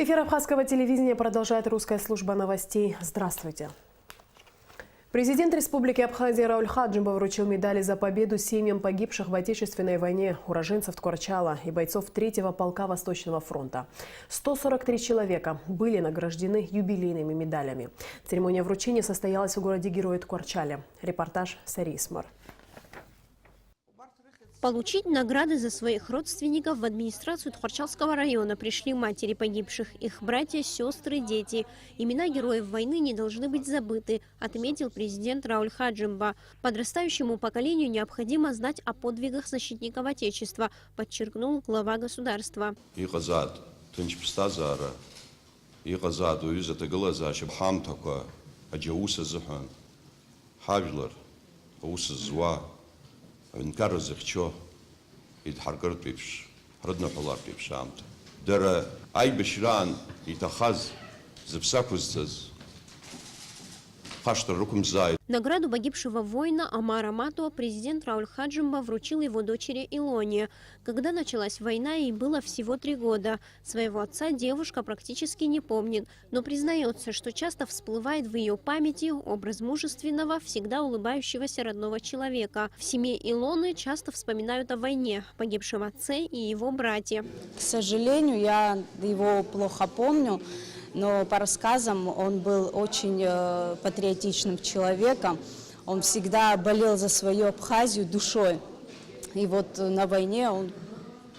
Эфир Абхазского телевидения продолжает русская служба новостей. Здравствуйте. Президент Республики Абхазия Рауль Хаджимба вручил медали за победу семьям погибших в Отечественной войне уроженцев Ткварчала и бойцов 3-го полка Восточного фронта. 143 человека были награждены юбилейными медалями. Церемония вручения состоялась в городе-герое Ткварчале. Репортаж Сари Исмар. Получить награды за своих родственников в администрацию Ткварчалского района пришли матери погибших, их братья, сестры, дети. Имена героев войны не должны быть забыты, отметил президент Рауль Хаджимба. Подрастающему поколению необходимо знать о подвигах защитников Отечества, подчеркнул глава государства. Винкар захчо и харгарт пипш, родна палар пипш амт. Дара ай бешран и тахаз запсакузтаз. Награду погибшего воина Амара Матуа президент Рауль Хаджимба вручил его дочери Илоне. Когда началась война, ей было всего 3 года. Своего отца девушка практически не помнит, но признается, что часто всплывает в ее памяти образ мужественного, всегда улыбающегося родного человека. В семье Илоны часто вспоминают о войне, погибшем отце и его брате. К сожалению, я его плохо помню. Но по рассказам он был очень патриотичным человеком. Он всегда болел за свою Абхазию душой. И вот на войне он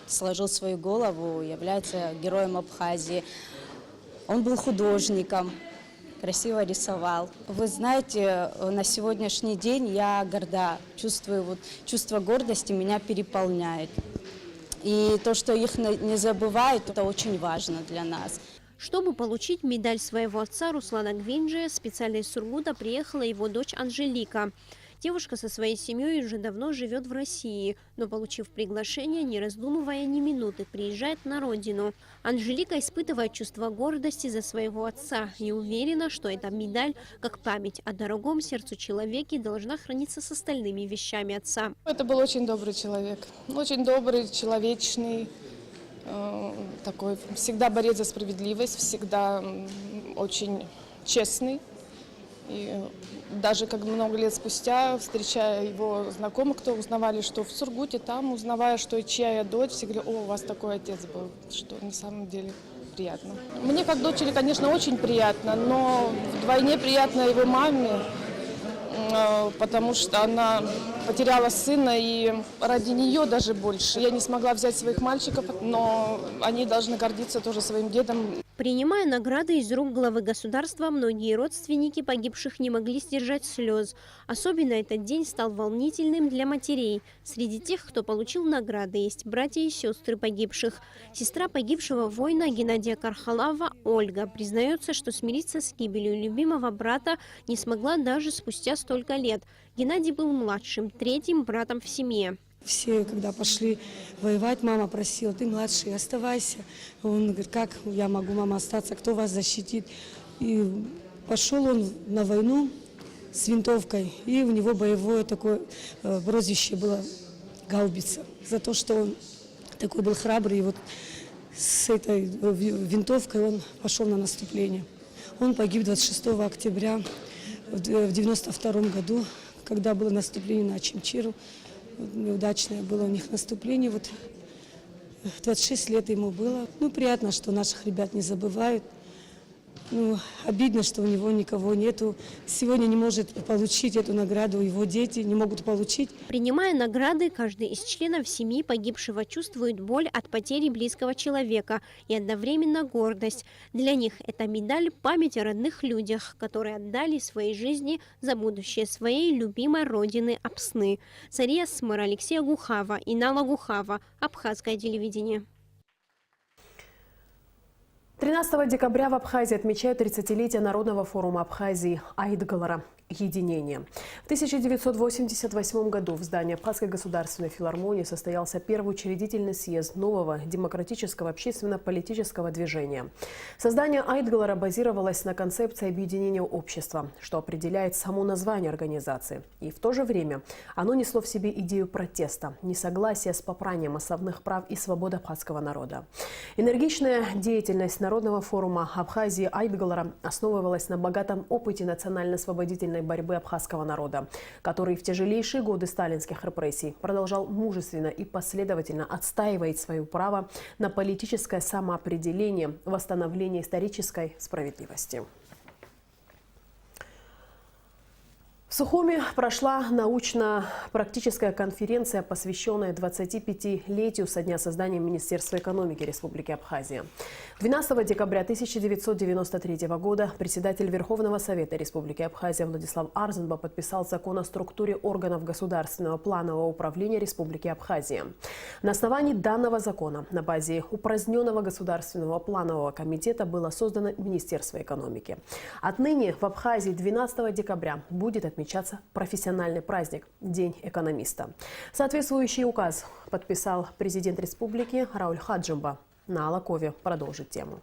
сложил свою голову, является героем Абхазии. Он был художником, красиво рисовал. Вы знаете, на сегодняшний день я горда. Чувствую, чувство гордости меня переполняет. И то, что их не забывают, это очень важно для нас. Чтобы получить медаль своего отца Руслана Гвинджия, специально из Сургута приехала его дочь Анжелика. Девушка со своей семьей уже давно живет в России, но, получив приглашение, не раздумывая ни минуты, приезжает на родину. Анжелика испытывает чувство гордости за своего отца и уверена, что эта медаль, как память о дорогом сердцу человеке, должна храниться с остальными вещами отца. Это был очень добрый человек, очень добрый, человечный. Такой всегда борец за справедливость, всегда очень честный. И даже как много лет спустя, встречая его знакомых, кто узнавали, что в Сургуте, там, узнавая, что чья я дочь, все говорили: о, у вас такой отец был, что на самом деле приятно. Мне как дочери, конечно, очень приятно, но вдвойне приятно его маме, потому что она потеряла сына, и ради нее даже больше. Я не смогла взять своих мальчиков, но они должны гордиться тоже своим дедом. Принимая награды из рук главы государства, многие родственники погибших не могли сдержать слез. Особенно этот день стал волнительным для матерей. Среди тех, кто получил награды, есть братья и сестры погибших. Сестра погибшего воина Геннадия Кархалава, Ольга, признается, что смириться с гибелью любимого брата не смогла даже спустя столько лет. Геннадий был младшим, 3-м братом в семье. Все, когда пошли воевать, мама просила: ты младший, оставайся. Он говорит: как я могу, мама, остаться, кто вас защитит? И пошел он на войну с винтовкой, и у него боевое такое прозвище было Гаубица, за то, что он такой был храбрый, и вот с этой винтовкой он пошел на наступление. Он погиб 26 октября в 1992 году, когда было наступление на Очимчиру. Неудачное было у них наступление. Вот 26 лет ему было. Ну, приятно, что наших ребят не забывают. Ну, обидно, что у него никого нету. Сегодня не может получить эту награду, его дети не могут получить. Принимая награды, каждый из членов семьи погибшего чувствует боль от потери близкого человека и одновременно гордость. Для них эта медаль – память о родных людях, которые отдали свои жизни за будущее своей любимой родины Апсны. Сария Смыр, Алексея Гухава, Инала Гухава, Абхазское телевидение. 13 декабря в Абхазии отмечают 30-летие Народного форума Абхазии Айдгалара. единения. В 1988 году в здании Абхазской государственной филармонии состоялся первый учредительный съезд нового демократического общественно-политического движения. Создание Айтгалара базировалось на концепции объединения общества, что определяет само название организации. И в то же время оно несло в себе идею протеста, несогласия с попранием основных прав и свобод абхазского народа. Энергичная деятельность Народного форума Абхазии Айтгалара основывалась на богатом опыте национально-освободительной борьбы абхазского народа, который в тяжелейшие годы сталинских репрессий продолжал мужественно и последовательно отстаивать свое право на политическое самоопределение, восстановление исторической справедливости. В Сухуми прошла научно-практическая конференция, посвященная 25-летию со дня создания Министерства экономики Республики Абхазия. 12 декабря 1993 года председатель Верховного Совета Республики Абхазия Владислав Арзенба подписал закон о структуре органов государственного планового управления Республики Абхазия. На основании данного закона на базе упраздненного Государственного планового комитета было создано Министерство экономики. Отныне в Абхазии 12 декабря будет отмечаться профессиональный праздник – День экономиста. Соответствующий указ подписал президент республики Рауль Хаджимба. На Алакове продолжит тему.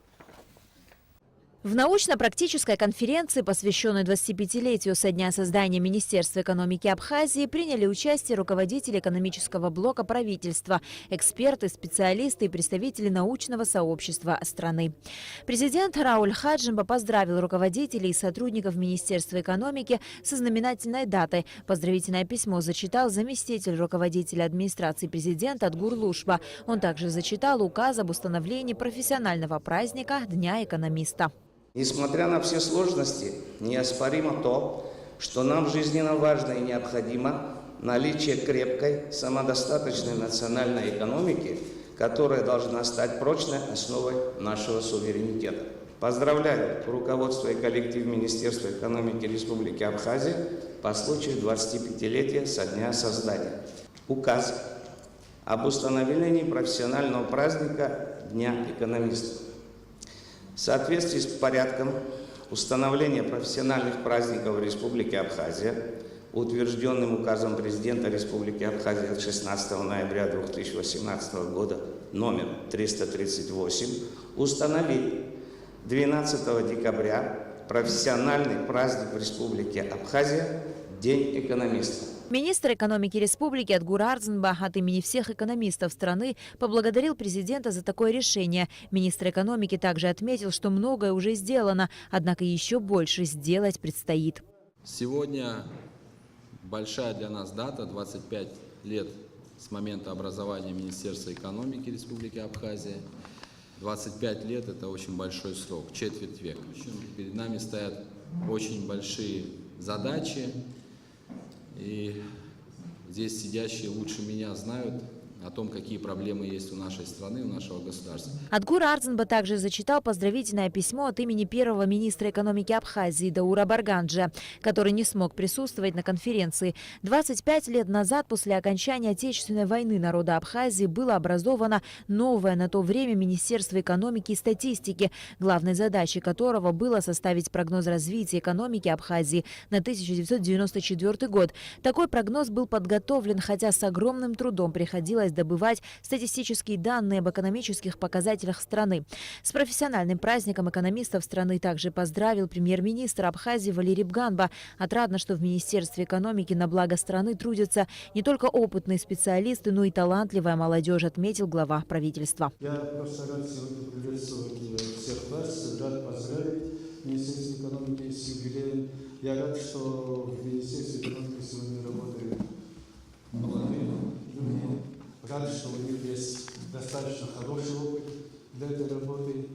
В научно-практической конференции, посвященной 25-летию со дня создания Министерства экономики Абхазии, приняли участие руководители экономического блока правительства, эксперты, специалисты и представители научного сообщества страны. Президент Рауль Хаджимба поздравил руководителей и сотрудников Министерства экономики со знаменательной датой. Поздравительное письмо зачитал заместитель руководителя администрации президента Адгур Лушба. Он также зачитал указ об установлении профессионального праздника Дня экономиста. Несмотря на все сложности, неоспоримо то, что нам жизненно важно и необходимо наличие крепкой, самодостаточной национальной экономики, которая должна стать прочной основой нашего суверенитета. Поздравляю руководство и коллектив Министерства экономики Республики Абхазия по случаю 25-летия со дня создания. Указ об установлении профессионального праздника Дня экономиста. В соответствии с порядком установления профессиональных праздников в Республике Абхазия, утвержденным указом президента Республики Абхазия от 16 ноября 2018 года номер 338, установить 12 декабря профессиональный праздник в Республике Абхазия – День экономиста. Министр экономики республики Адгур Арзенба от имени всех экономистов страны поблагодарил президента за такое решение. Министр экономики также отметил, что многое уже сделано, однако еще больше сделать предстоит. Сегодня большая для нас дата, 25 лет с момента образования Министерства экономики Республики Абхазия. 25 лет – это очень большой срок, четверть века. Перед нами стоят очень большие задачи. И здесь сидящие лучше меня знают о том, какие проблемы есть у нашей страны, у нашего государства. Адгур Арзенба также зачитал поздравительное письмо от имени первого министра экономики Абхазии Даура Барганджа, который не смог присутствовать на конференции. 25 лет назад, после окончания Отечественной войны народа Абхазии, было образовано новое на то время Министерство экономики и статистики, главной задачей которого было составить прогноз развития экономики Абхазии на 1994 год. Такой прогноз был подготовлен, хотя с огромным трудом приходилось добывать статистические данные об экономических показателях страны. С профессиональным праздником экономистов страны также поздравил премьер-министр Абхазии Валерий Бганба. Отрадно, что в Министерстве экономики на благо страны трудятся не только опытные специалисты, но и талантливая молодежь, отметил глава правительства. Я просто рад сегодня приветствовать всех вас, рад поздравить Министерство экономики с юбилеем. Я рад, что в Министерстве экономики сегодня работают молодые люди. Рад, что у них есть достаточно хороший опыт для этой работы.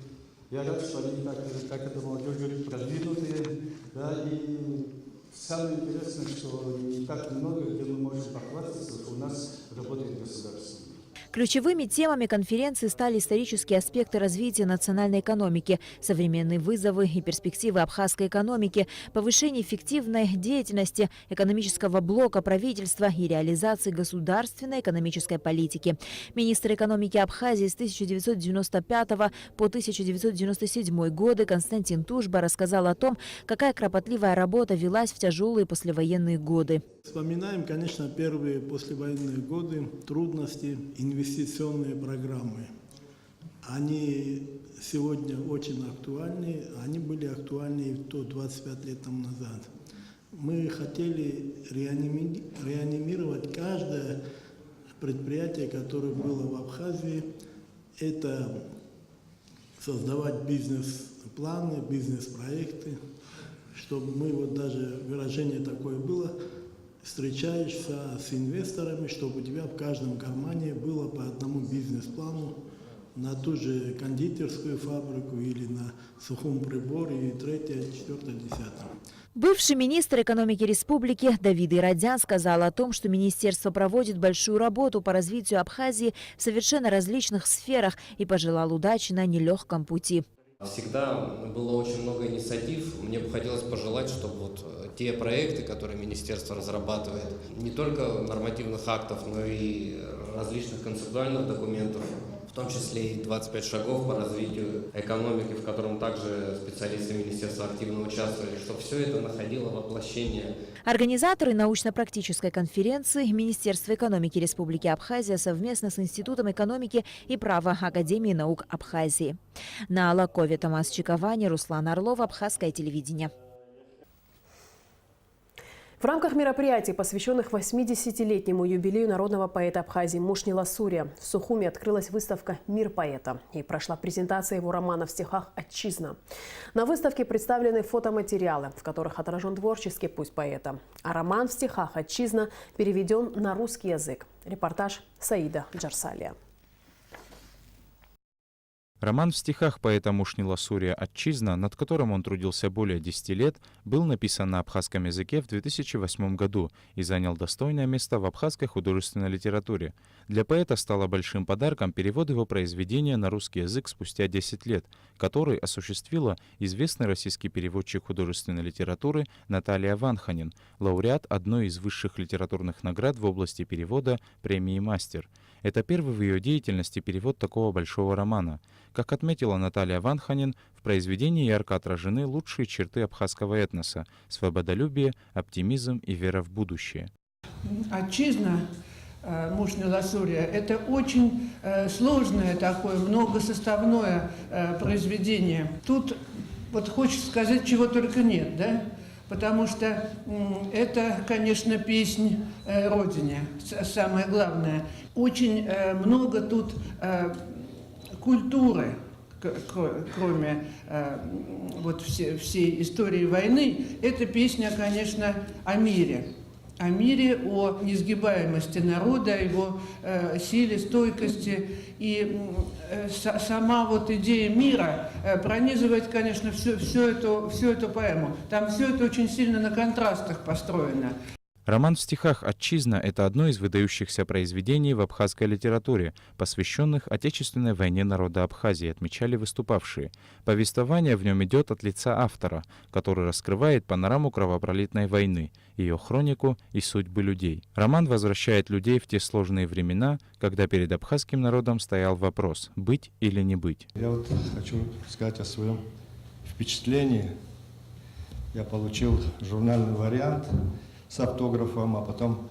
Я рад, что они, как это молодежь говорит, продвинутые. Да, и самое интересное, что не так много, где мы можем похвастаться, что у нас работает государство. Ключевыми темами конференции стали исторические аспекты развития национальной экономики, современные вызовы и перспективы абхазской экономики, повышение эффективной деятельности экономического блока правительства и реализации государственной экономической политики. Министр экономики Абхазии с 1995 по 1997 годы Константин Тужба рассказал о том, какая кропотливая работа велась в тяжелые послевоенные годы. Вспоминаем, конечно, первые послевоенные годы, трудности, инвестиционные программы. Они сегодня очень актуальны, они были актуальны и 25 лет тому назад. Мы хотели реанимировать каждое предприятие, которое было в Абхазии. Это создавать бизнес-планы, бизнес-проекты, чтобы мы, вот даже выражение такое было, встречаешься с инвесторами, чтобы у тебя в каждом кармане было по одному бизнес-плану на ту же кондитерскую фабрику или на сухом приборе, и третье, четвертое, десятое. Бывший министр экономики республики Давид Иродян сказал о том, что министерство проводит большую работу по развитию Абхазии в совершенно различных сферах и пожелал удачи на нелегком пути. Всегда было очень много инициатив. Мне бы хотелось пожелать, чтобы вот те проекты, которые министерство разрабатывает, не только нормативных актов, но и различных концептуальных документов, в том числе и 25 шагов по развитию экономики, в котором также специалисты министерства активно участвовали, чтобы все это находило воплощение. Организаторы научно-практической конференции Министерство экономики Республики Абхазия совместно с Институтом экономики и права Академии наук Абхазии. На Алакове Томас Чиковани, Руслан Орлов, Абхазское телевидение. В рамках мероприятий, посвященных 80-летнему юбилею народного поэта Абхазии Мушнила Сурия, в Сухуми открылась выставка «Мир поэта» и прошла презентация его романа в стихах «Отчизна». На выставке представлены фотоматериалы, в которых отражен творческий путь поэта. А роман в стихах «Отчизна» переведен на русский язык. Репортаж Саида Джарсалия. Роман в стихах поэта Мушнила Сурия «Отчизна», над которым он трудился более 10 лет, был написан на абхазском языке в 2008 году и занял достойное место в абхазской художественной литературе. Для поэта стало большим подарком перевод его произведения на русский язык спустя 10 лет, который осуществила известный российский переводчик художественной литературы Наталья Ванханин, лауреат одной из высших литературных наград в области перевода премии «Мастер». Это первый в ее деятельности перевод такого большого романа. Как отметила Наталья Ванханин, в произведении ярко отражены лучшие черты абхазского этноса – свободолюбие, оптимизм и вера в будущее. «Отчизна» Мушнила Сурия – это очень сложное такое, многосоставное произведение. Тут вот хочется сказать, чего только нет, да? Потому что это, конечно, песнь Родине, самое главное. Очень много тут культуры, кроме вот всей истории войны. Это песня, конечно, о мире, о несгибаемости народа, его силе, стойкости. И сама вот идея мира пронизывает, конечно, всю эту поэму. Там все это очень сильно на контрастах построено. Роман в стихах «Отчизна» — это одно из выдающихся произведений в абхазской литературе, посвященных Отечественной войне народа Абхазии, отмечали выступавшие. Повествование в нем идет от лица автора, который раскрывает панораму кровопролитной войны, ее хронику и судьбы людей. Роман возвращает людей в те сложные времена, когда перед абхазским народом стоял вопрос — быть или не быть. Я вот хочу сказать о своем впечатлении. Я получил журнальный вариант с автографом, а потом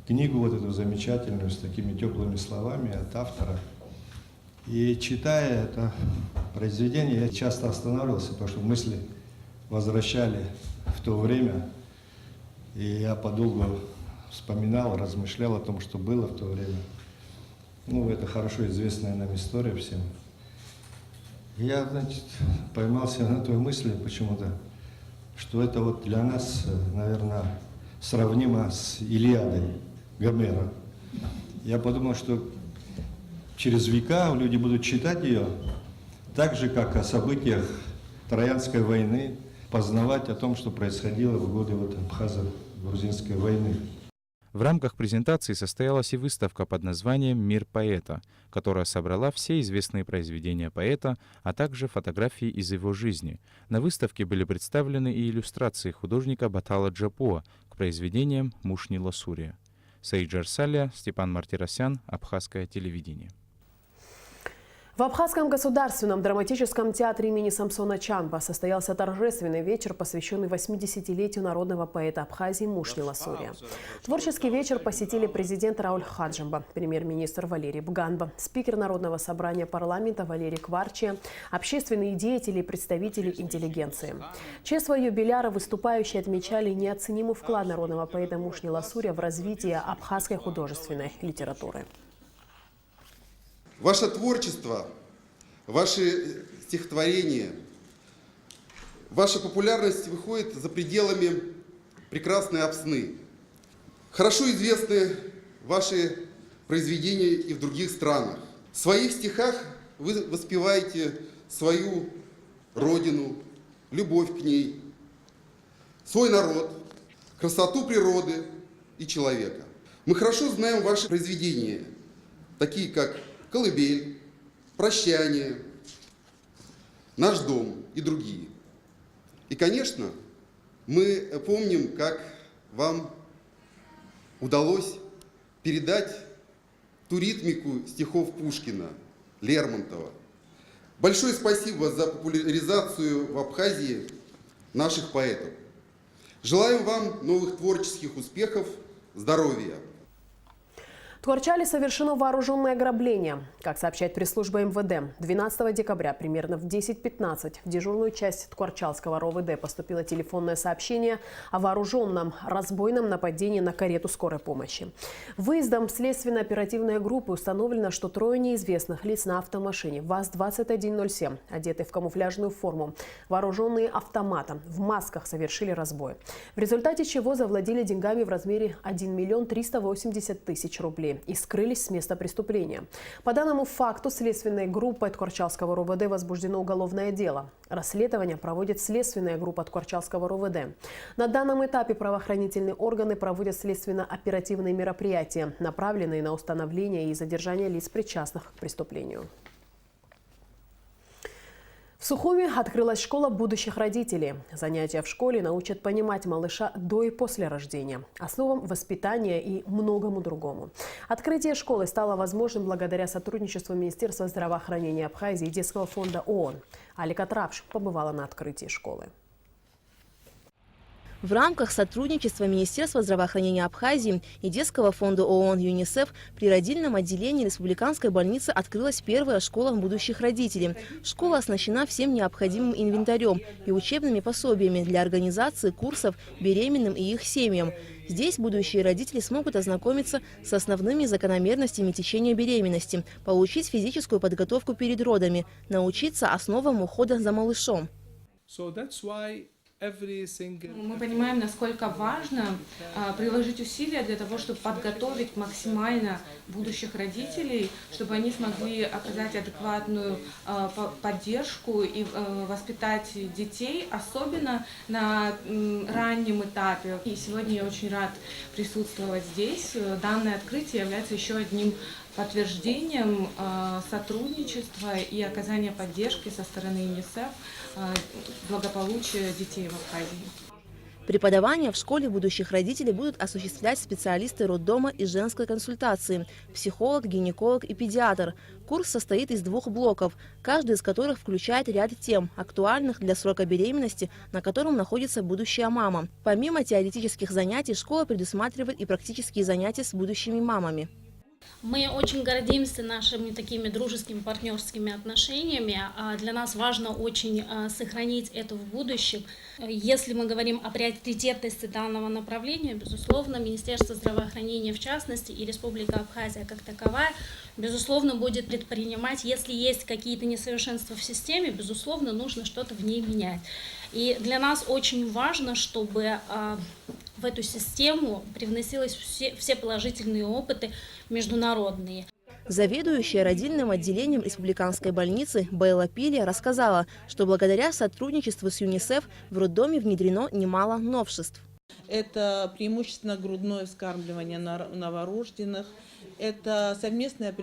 книгу вот эту замечательную с такими теплыми словами от автора. И читая это произведение, я часто останавливался, потому что мысли возвращали в то время. И я подолгу вспоминал, размышлял о том, что было в то время. Ну, это хорошо известная нам история всем. И я, значит, поймался на той мысли почему-то, что это вот для нас, наверное, сравнимо с Илиадой Гомера. Я подумал, что через века люди будут читать ее так же, как о событиях Троянской войны, познавать о том, что происходило в годы вот абхазо-грузинской войны. В рамках презентации состоялась и выставка под названием «Мир поэта», которая собрала все известные произведения поэта, а также фотографии из его жизни. На выставке были представлены и иллюстрации художника Батала Джапуа к произведениям «Мушни Ласурия». Саиджар Салия, Степан Мартиросян, Абхазское телевидение. В Абхазском государственном драматическом театре имени Самсона Чанба состоялся торжественный вечер, посвященный 80-летию народного поэта Абхазии Мушни Ласурия. Творческий вечер посетили президент Рауль Хаджимба, премьер-министр Валерий Бганба, спикер Народного собрания парламента Валерий Кварчия, общественные деятели и представители интеллигенции. Честь юбиляра выступающие отмечали неоценимый вклад народного поэта Мушни Ласурия в развитие абхазской художественной литературы. Ваше творчество, ваши стихотворения, ваша популярность выходит за пределами прекрасной Апсны. Хорошо известны ваши произведения и в других странах. В своих стихах вы воспеваете свою родину, любовь к ней, свой народ, красоту природы и человека. Мы хорошо знаем ваши произведения, такие как «Колыбель», «Прощание», «Наш дом» и другие. И, конечно, мы помним, как вам удалось передать ту ритмику стихов Пушкина, Лермонтова. Большое спасибо за популяризацию в Абхазии наших поэтов. Желаем вам новых творческих успехов, здоровья. В Ткварчале совершено вооруженное ограбление. Как сообщает пресс-служба МВД, 12 декабря примерно в 10:15 в дежурную часть Ткварчалского РОВД поступило телефонное сообщение о вооруженном разбойном нападении на карету скорой помощи. Выездом следственно-оперативной группы установлено, что трое неизвестных лиц на автомашине ВАЗ-2107, одетые в камуфляжную форму, вооруженные автоматом, в масках совершили разбой. В результате чего завладели деньгами в размере 1 380 000 рублей и скрылись с места преступления. По данному факту следственной группой Ткварчалского РОВД возбуждено уголовное дело. Расследование проводит следственная группа Ткварчалского РОВД. На данном этапе правоохранительные органы проводят следственно-оперативные мероприятия, направленные на установление и задержание лиц, причастных к преступлению. В Сухуми открылась школа будущих родителей. Занятия в школе научат понимать малыша до и после рождения, основам воспитания и многому другому. Открытие школы стало возможным благодаря сотрудничеству Министерства здравоохранения Абхазии и Детского фонда ООН. Алика Трапш побывала на открытии школы. В рамках сотрудничества Министерства здравоохранения Абхазии и Детского фонда ООН ЮНИСЕФ при родильном отделении Республиканской больницы открылась первая школа будущих родителей. Школа оснащена всем необходимым инвентарем и учебными пособиями для организации курсов беременным и их семьям. Здесь будущие родители смогут ознакомиться с основными закономерностями течения беременности, получить физическую подготовку перед родами, научиться основам ухода за малышом. Мы понимаем, насколько важно приложить усилия для того, чтобы подготовить максимально будущих родителей, чтобы они смогли оказать адекватную поддержку и воспитать детей, особенно на раннем этапе. И сегодня я очень рад присутствовать здесь. Данное открытие является еще одним подтверждением сотрудничества и оказания поддержки со стороны ЮНИСЕФ благополучия детей в Абхазии. Преподавание в школе будущих родителей будут осуществлять специалисты роддома и женской консультации, психолог, гинеколог и педиатр. Курс состоит из 2 блоков, каждый из которых включает ряд тем, актуальных для срока беременности, на котором находится будущая мама. Помимо теоретических занятий, школа предусматривает и практические занятия с будущими мамами. Мы очень гордимся нашими такими дружескими партнерскими отношениями. Для нас важно очень сохранить это в будущем. Если мы говорим о приоритетности данного направления, безусловно, Министерство здравоохранения в частности и Республика Абхазия как таковая, безусловно, будет предпринимать, если есть какие-то несовершенства в системе, безусловно, нужно что-то в ней менять. И для нас очень важно, чтобы в эту систему привносились все положительные опыты международные. Заведующая родильным отделением Республиканской больницы Байла Пилия рассказала, что благодаря сотрудничеству с ЮНИСЕФ в роддоме внедрено немало новшеств. Это преимущественно грудное вскармливание новорожденных, это совместное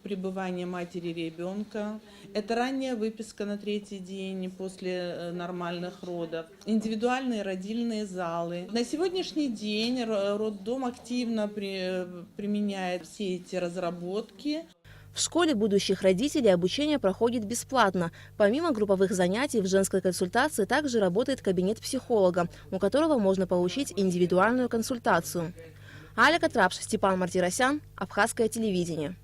пребывание матери и ребенка, это ранняя выписка на 3-й день после нормальных родов, индивидуальные родильные залы. На сегодняшний день роддом активно применяет все эти разработки. В школе будущих родителей обучение проходит бесплатно. Помимо групповых занятий в женской консультации также работает кабинет психолога, у которого можно получить индивидуальную консультацию. Аля Катрапш, Степан Мартиросян, Абхазское телевидение.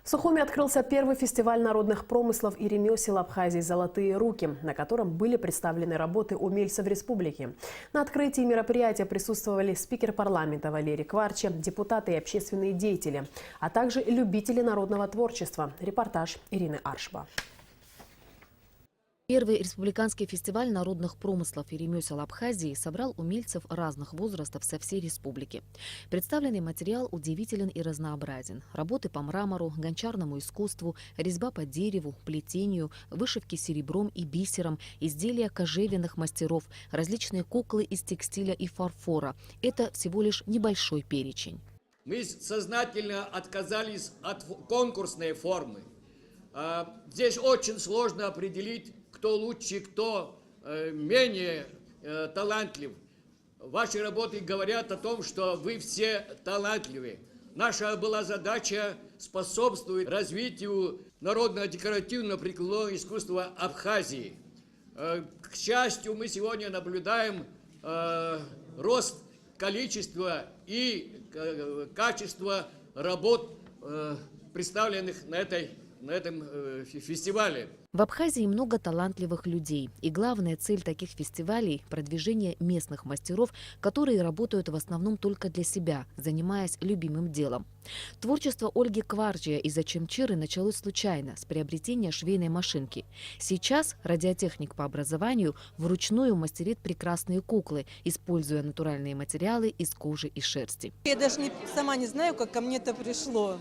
В Сухуми открылся первый фестиваль народных промыслов и ремесел Абхазии «Золотые руки», на котором были представлены работы умельцев республики. На открытии мероприятия присутствовали спикер парламента Валерий Кварча, депутаты и общественные деятели, а также любители народного творчества. Репортаж Ирины Аршба. Первый республиканский фестиваль народных промыслов и ремесел Абхазии собрал умельцев разных возрастов со всей республики. Представленный материал удивителен и разнообразен. Работы по мрамору, гончарному искусству, резьба по дереву, плетению, вышивки серебром и бисером, изделия кожевенных мастеров, различные куклы из текстиля и фарфора. Это всего лишь небольшой перечень. Мы сознательно отказались от конкурсной формы. Здесь очень сложно определить, кто лучше, кто менее талантлив. Ваши работы говорят о том, что вы все талантливы. Наша была задача способствовать развитию народно-декоративного прикладного искусства Абхазии. К счастью, мы сегодня наблюдаем рост количества и качества работ, представленных на этом фестивале. В Абхазии много талантливых людей. И главная цель таких фестивалей – продвижение местных мастеров, которые работают в основном только для себя, занимаясь любимым делом. Творчество Ольги Кварчия из Ачимчиры началось случайно, с приобретения швейной машинки. Сейчас радиотехник по образованию вручную мастерит прекрасные куклы, используя натуральные материалы из кожи и шерсти. Я даже сама не знаю, как ко мне это пришло.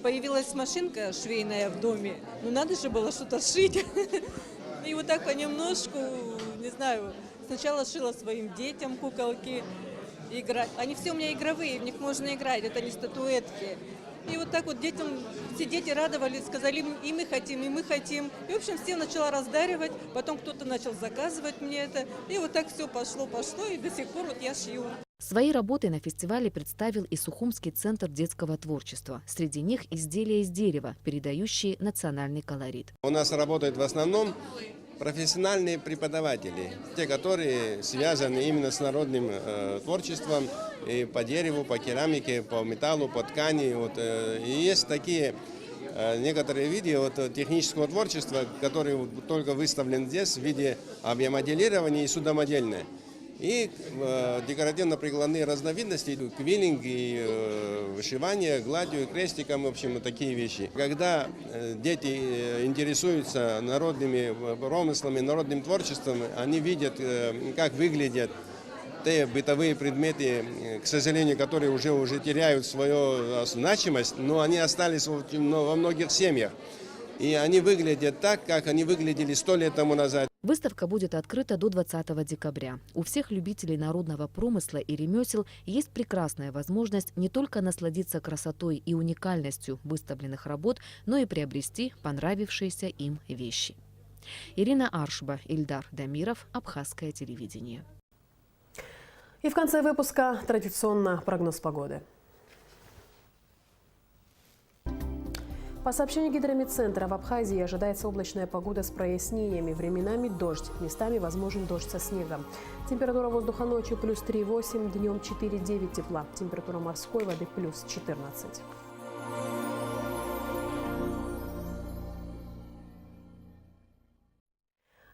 Появилась машинка швейная в доме, ну надо же было что-то сшить. И вот так понемножку, не знаю, сначала шила своим детям куколки, играть. Они все у меня игровые, в них можно играть, это не статуэтки. И вот так вот детям, все дети радовались, сказали, и мы хотим, и мы хотим. И, в общем, всем начала раздаривать, потом кто-то начал заказывать мне это. И вот так все пошло, и до сих пор вот я шью. Свои работы на фестивале представил и Сухумский центр детского творчества. Среди них изделия из дерева, передающие национальный колорит. У нас работают в основном профессиональные преподаватели, те, которые связаны именно с народным творчеством, и по дереву, по керамике, по металлу, по ткани. И есть такие некоторые виды технического творчества, которые только выставлены здесь в виде авиамоделирования и судомодельное. И декоративно-прикладные разновидности, квиллинг и вышивание гладью, крестиком, в общем, такие вещи. Когда дети интересуются народными промыслами, народным творчеством, они видят, как выглядят те бытовые предметы, к сожалению, которые уже теряют свою значимость, но они остались во многих семьях. И они выглядят так, как они выглядели 100 лет тому назад. Выставка будет открыта до 20 декабря. У всех любителей народного промысла и ремесел есть прекрасная возможность не только насладиться красотой и уникальностью выставленных работ, но и приобрести понравившиеся им вещи. Ирина Аршба, Ильдар Дамиров, Абхазское телевидение. И в конце выпуска традиционно прогноз погоды. По сообщению Гидромедцентра, в Абхазии ожидается облачная погода с прояснениями. Временами дождь, местами возможен дождь со снегом. Температура воздуха ночью плюс 3,8, днем 4,9 тепла. Температура морской воды плюс 14.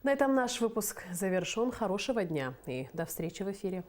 На этом наш выпуск завершен. Хорошего дня и до встречи в эфире.